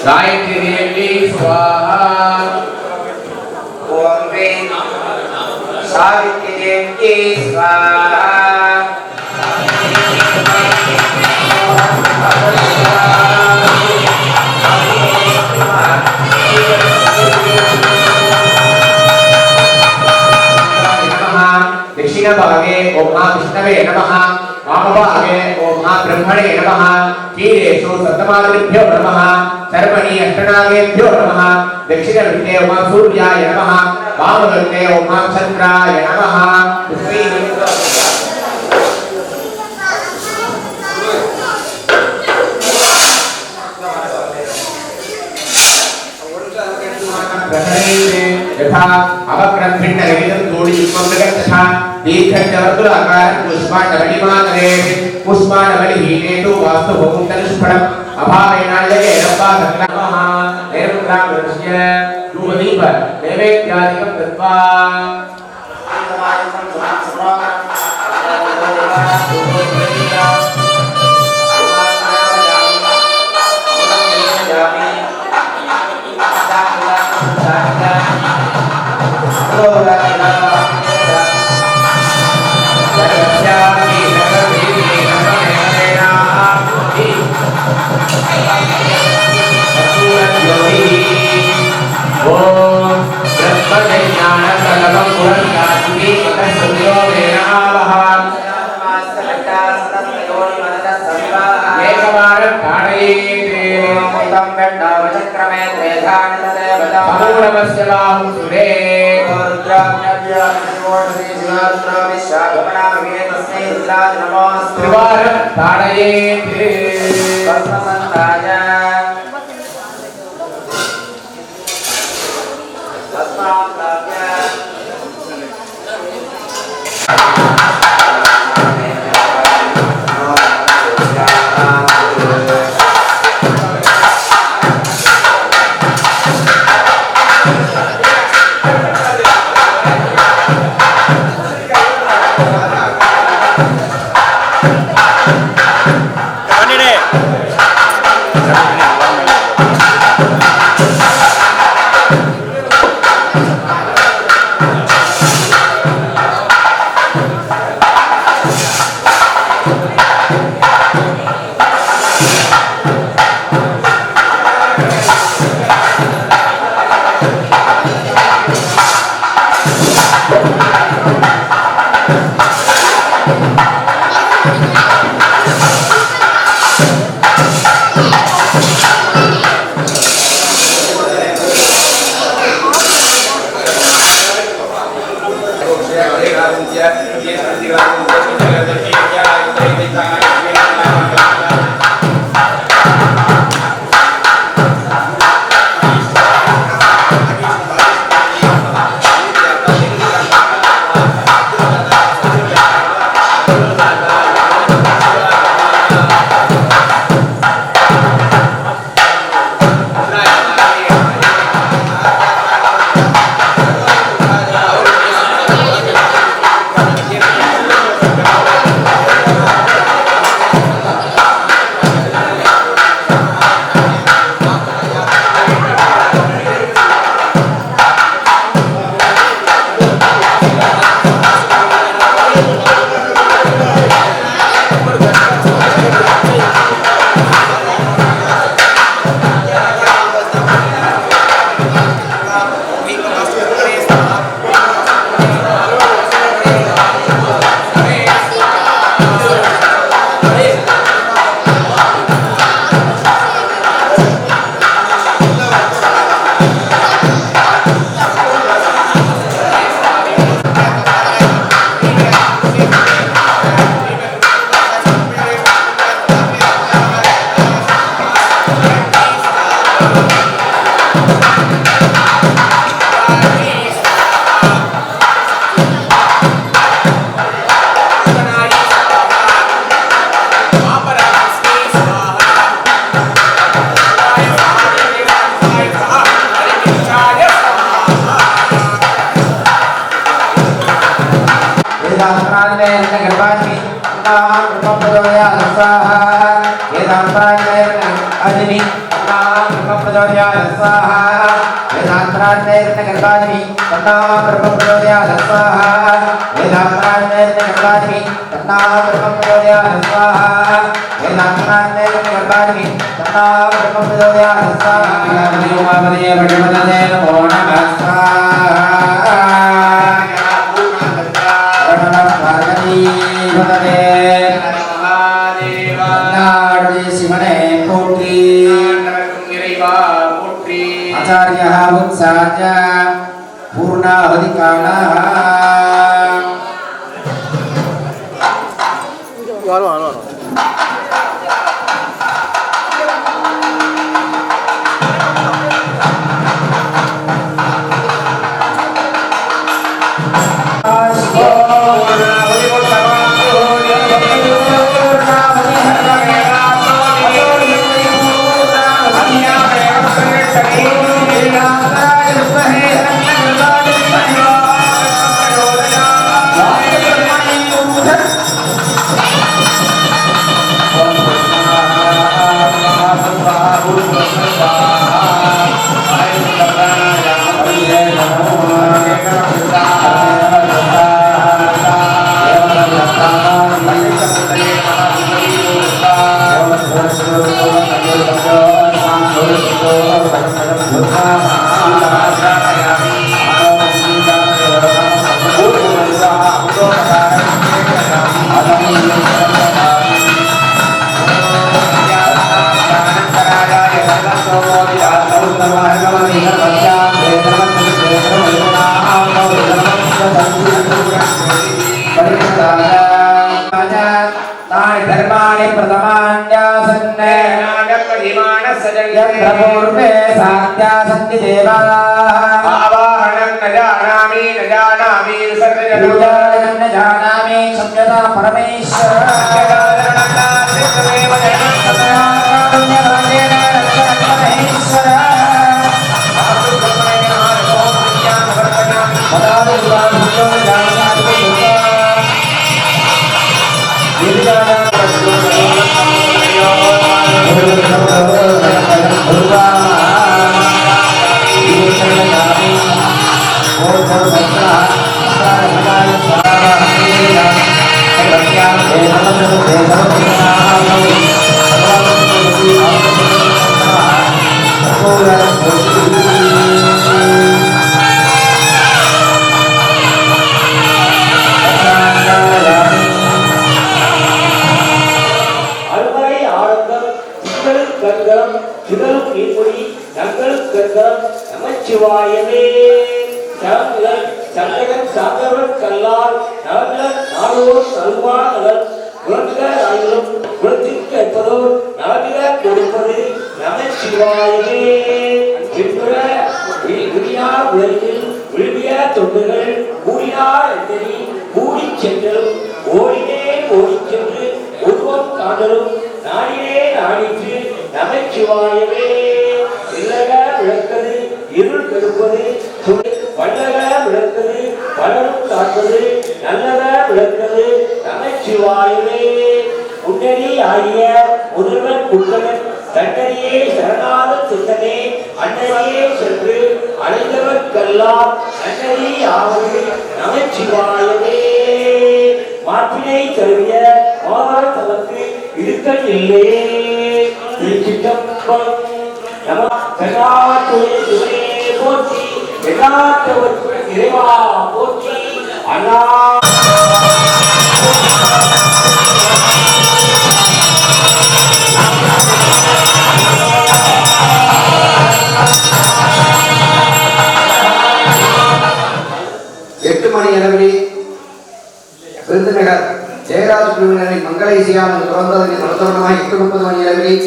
गायत्री देवी स्वाहा ओम ह्रीं सावित्री देवी स्वाहा दक्षिणभागे ओम मा विष्णवे नमः वामभागे ओम मा ब्रह्मणे नमः कीलेषु सप्तमातृभ्यो नमः सर्वणि अष्टनागेभ्यो नमः दक्षिणवृत्ते ओम मा सूर्याय नमः वामवृत्ते ओम मा चन्द्राय नमः यथा अवक्रमभिन्नगमिदं दोडियुक्तं तथा दीर्घचवर्तुलाकार पुष्पाण्डमणिमाकरे पुष्पाण्डमणिहीनेतु वास्तुभूतनिष्फलम् अभावेनालये नमः नैरुद्रामस्य धूमदीप नैवेद्यादिकं दत्त्वा पूर्णावधिकालाः पूर्वे सात्या सन्ति देवाः आवाहनं न जानामि पूजां न जानामि क्षम्यता परमेश्वर நமச்சிவாயவே சந்தகன் சாந்தவர் கல்லால் நவங்கள் நாடோர் நல்வானவர் குழந்தைகள் ஆயிரம் குலத்திற்கு எப்பதோர் நவங்கள் கொடுப்பது நமச்சிவாயவே விழியா உலகில் விழுவிய தொண்டுகள் கூடினார் எத்தனி கூடி சென்றலும் ஓடினே ஓடிச் சென்று உருவம் காணலும் நாடினே நாடிற்று நமச்சிவாயவே இல்லக விளக்கது இருள் கெடுப்பது வல்லக விளக்கது பலரும் காப்பது நல்லக விளக்கது நமச்சிவாயவே முன்னணி ஆகிய முதல்வன் குற்றவன் தன்னடியே சரணாத சித்தனே அன்னடியே சென்று அடைந்தவர்க்கெல்லாம் நன்னடி ஆவது நமச்சிவாயவே மாற்றினை தருவிய மாதவனுக்கு இருக்கல் இல்லையே திருச்சிற்றம்பலம் நம கருணாத்துறை போற்றி எல்லாத்தவர்க்கு இறைவா போற்றி அண்ணா விருதுநகர் ஜெயராஜ் குழுவினரின் மங்கள இசையானது தொடர்ந்ததற்கு தொடர்ந்தவனமாய் 8:30 மணி அளவில்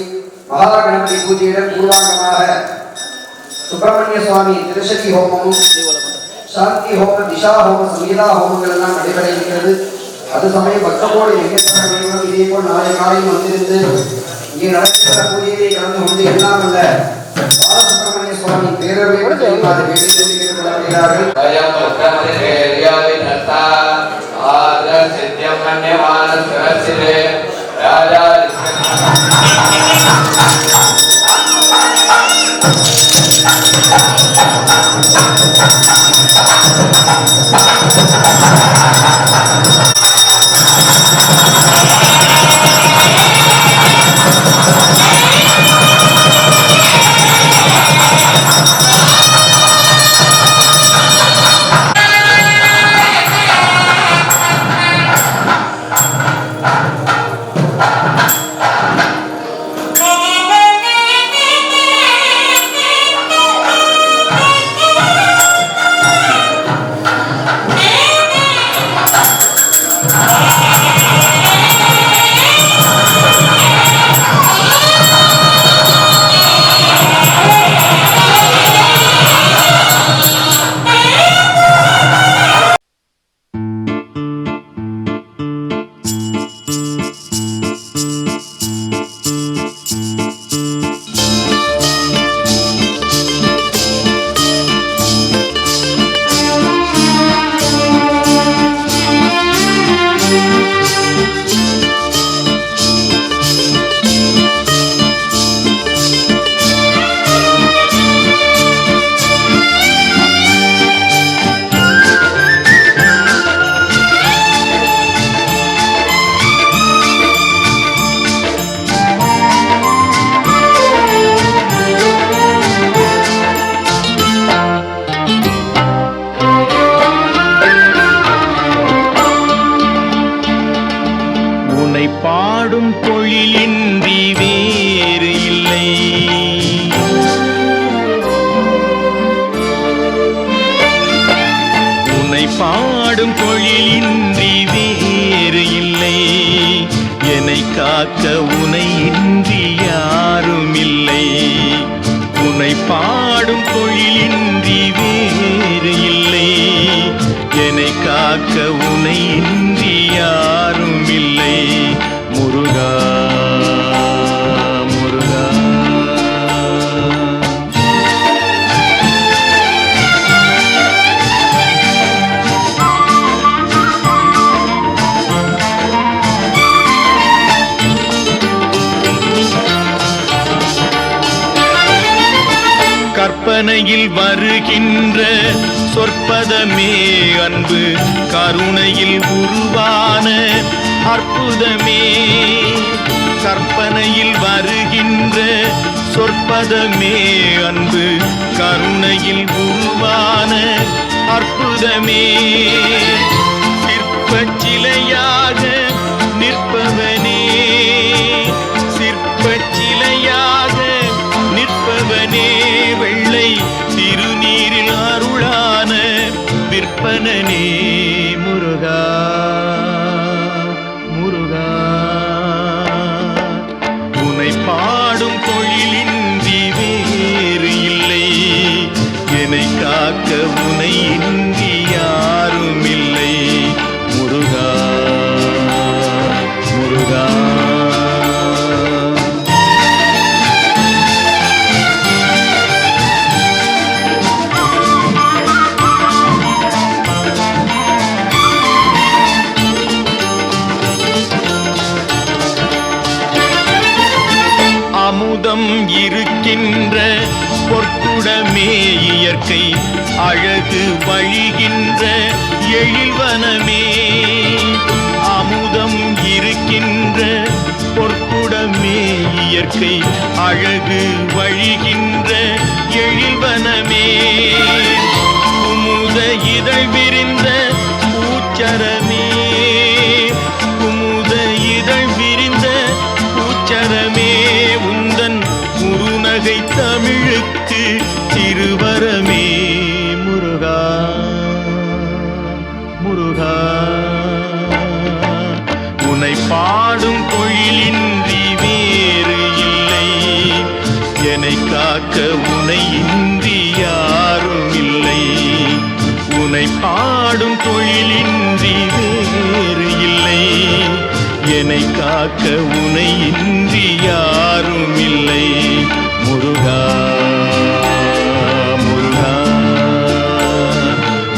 மகா கணபதி பூஜையுடன் பூர்வாங்கமாக சுப்பிரமணிய சுவாமி திருஷதி ஹோமமும் சாந்தி ஹோம திஷா ஹோம சமீதா ஹோமங்கள் எல்லாம் நடைபெற இருக்கிறது. அது சமயம் பக்தகோடி வெங்கடேஸ்வரர் இதே போல் நாளை காலையில் வந்திருந்து இங்கே நடக்கிற பூஜையை கலந்து கொண்டு எல்லாம் அல்ல பாலசுப்பிரமணிய சுவாமி பேரவை கேட்டுக்கொள்கிறார்கள். உனை பாடும் தொழிலின்றி வேறு இல்லை, என்னை காக்க உனை இன்றி யாரும் இல்லை. உனை பாடும் தொழிலின்றி வேறு இல்லை, என்னை காக்க உனை இன்றி யாரும் இல்லை. முருகா முருகா. கற்பனையில் வருகின்ற சொற்பதமே அன்பு, கருணையில் உருவான அற்புதமே. கற்பனையில் வருகின்ற சொற்பதமே அன்பு, கருணையில் உருவான அற்புதமே. சிற்பச் சிலையாக நிற்பவனே, சிற்பச் சிலையாக நிற்பவனே, வெள்ளை திருநீரில் அருளான விற்பனனே. முருகா முருகா. உனை பாடும் தொழிலின்றி வேறு இல்லை, என்னை காக்க உனை இன்றி யாரும் இல்லை. முருகா முருகா. அமுதம் இருக்கின்ற பொற்குடமே இயற்கை, அழகு வழிகின்ற எழில்வனமே. அமுதம் இருக்கின்ற பொற்குடமே இயற்கை, அழகு வழிகின்ற எழில்வனமே. குமுத இதழ் விரிந்த பூச்சரமே, குமுத இதழ் விரிந்த பூச்சரமே. உந்தன் குறுநகை தமிழுக்கு திருவரமே. முருகா முருகா. உனை பாடும் தொழிலின்றி வேறு இல்லை, என்னை காக்க உனை இன்றி யாரும் இல்லை. உனை பாடும் தொழிலின்றி வேறு இல்லை, என்னை காக்க உனை இன்றி யாரும் இல்லை. முருகா முருகா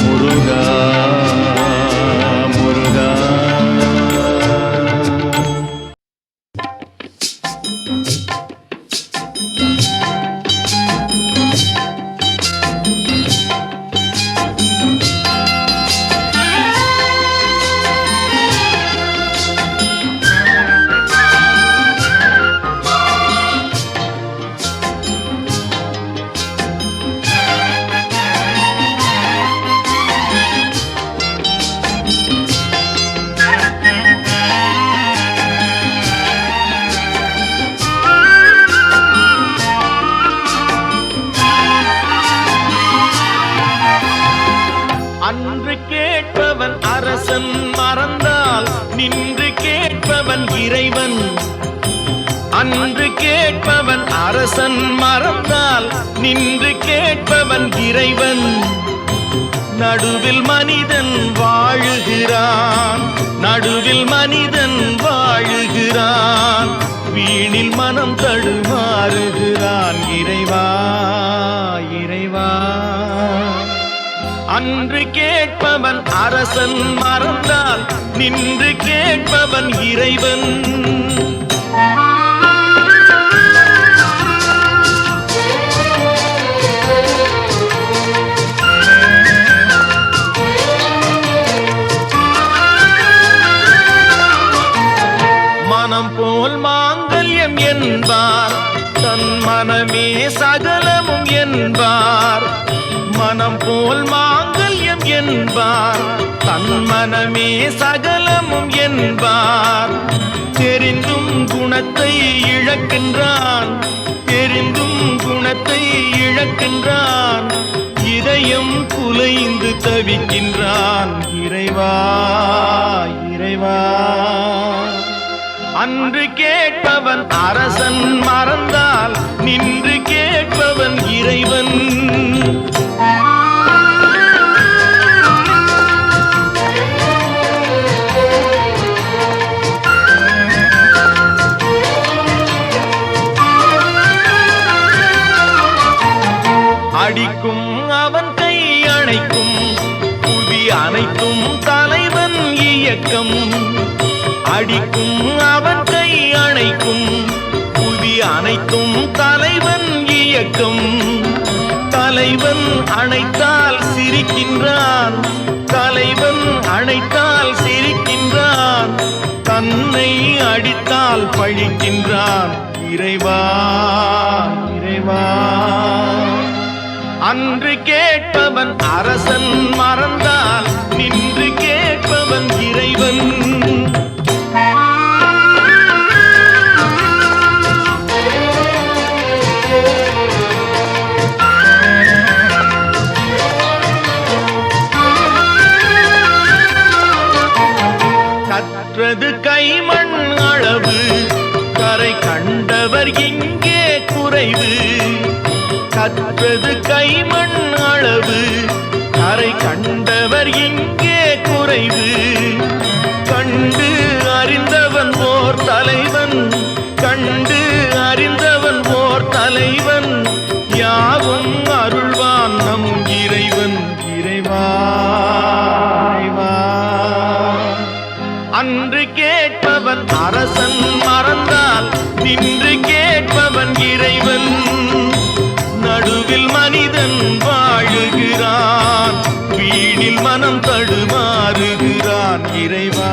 முருகா முருகா. அன்று கேட்பவன் அரசன் மறந்தால் நின்று கேட்பவன் இறைவன். அன்று கேட்பவன் அரசன் மறந்தால் நின்று கேட்பவன் இறைவன். நடுவில் மனிதன் வாழுகிறான், நடுவில் மனிதன் வாழுகிறான், வீணில் மனம் தடுமாறுகிறான். இறைவா இறைவா. அன்று கேட்பவன் அரசன் மறந்தால் நின்று கேட்பவன் இறைவன். மனம் போல் மாங்கல்யம் என்பார், தன் மனமே சகலமும் என்பார். மனம் போல் மாங்கல்யம் என்பார், தன் மனமே சகலமும் என்பார். தெரிந்தும் குணத்தை இழக்கின்றான், தெரிந்தும் குணத்தை இழக்கின்றான். இதயம் குலைந்து தவிக்கின்றான் இறைவா இறைவா. அன்று கேட்பவன் அரசன் மறந்தால் நின்று கேட்பவன் இறைவன். அடிக்கும் அவன் கை அணைக்கும் புவி அனைத்தும் தலைவன் இயக்கம். அடிக்கும் அவன் கை அணைக்கும் புவி அனைத்தும் தலைவன் இயக்கம். தலைவன் அணைத்தால் சிரிக்கின்றான், தலைவன் அணைத்தால் சிரிக்கின்றான், தன்னை அடித்தால் பழிக்கின்றான் இறைவா இறைவா. அன்று கேட்பவன் அரசன் மறந்தால் நின்று கேட்பவன் இறைவன். கற்றது கைமண் அளவு, கரை கண்டவர் இங்கே குறைவு. கற்றது கைமண் அளவு, கரை கண்டவர் இங்கே குறைவு. கண்டு அறிந்தவன் ஓர் தலைவன், கண்டு அறிந்தவன் ஓர் தலைவன், யாவும் அருள்வான் நம் இறைவன் இறைவா இறைவா. அன்று கேட்பவன் அரசன் மறந்தால் நின்று கேட்பவன் இறைவன். நடுவில் மனிதன் வாழுகிறான், வீணில் மனம் தடுமாறுகிறான் இறைவா.